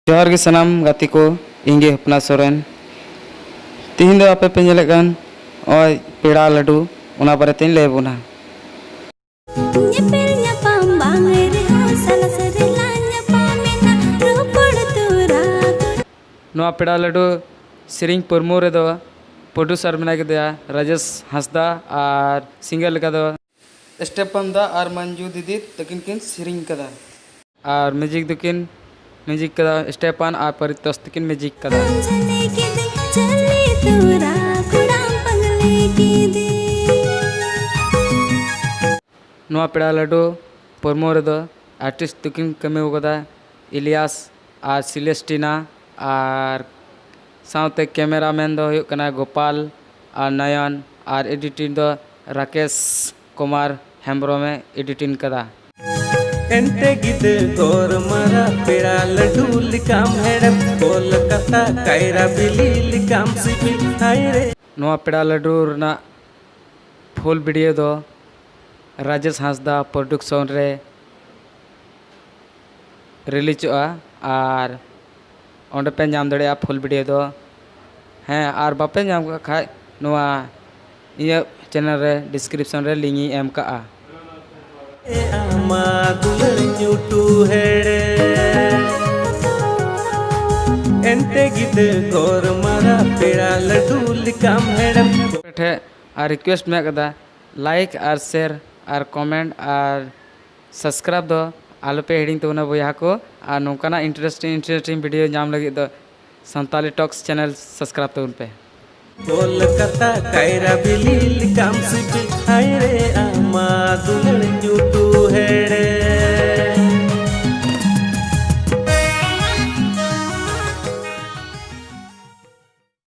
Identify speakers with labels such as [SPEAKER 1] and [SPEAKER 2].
[SPEAKER 1] जोहार गे सनाम गाती को इंगे हपना सोरेन तिहिन दो आपे पे नेले गान ओय पेड़ा लड्डू ओना बारे तेन ले बोना
[SPEAKER 2] nyepel nyapam bangere ho salasare la nyapamena ropod tura
[SPEAKER 1] नोआ पेड़ा लड्डू सिरिंग परमो रे दो प्रोड्यूसर बना के दिया राजेश हंसदा और सिंगर का दो स्टेपन दा और मंजू दीदी तकिन किन सिरिंग कदा और म्यूजिक दुकिन म्यूजिक कदा स्टेपन और परितोष तकिन म्यूजिक कदा
[SPEAKER 2] chale ke de chale tura kudam pangle ke de
[SPEAKER 1] नोआ पेड़ा लड्डू परमो रे दो आर्टिस्ट तकिन कमे कदा इलियास और सिलेस्टिना और साउते कैमरामैन दो हुयुग कना गोपाल और नयन और एडिटिंग दो राकेश कुमार हेम्ब्रोमे एडिटिंग कदा
[SPEAKER 3] एंटे गिद गोर मरा पेड़ा लड्डू लिकाम हेडम कोलकाता कायरा बिली लिकाम सिपिल हायरे
[SPEAKER 1] नोआ पेड़ा लड्डू रना फुल वीडियो दो राजेश हंसदा प्रोडक्शन रे रिलीजोगा और ओंडे पे नाम दड़े फुल वीडियो दो हैं और बापे नाम खाय नोआ ये चैनल रे डिस्क्रिप्शन रे लिंक एम का
[SPEAKER 3] आमा दुलर न्यूटू हेडे एंटे गिद गोर मरा पेड़ा लड्डू लिकाम हेडम
[SPEAKER 1] ठे और रिक्वेस्ट में कदा लाइक और शेयर और कमेंट और सब्सक्राइब दो आलो पे हिडिंग तो बोया को और नौकाना इंटरेस्टिंग वीडियो नाम लगे तो संताली टॉक्स चैनल सब्सक्राइब तो उन पे
[SPEAKER 3] कोलकाता कायरा बिली लिकाम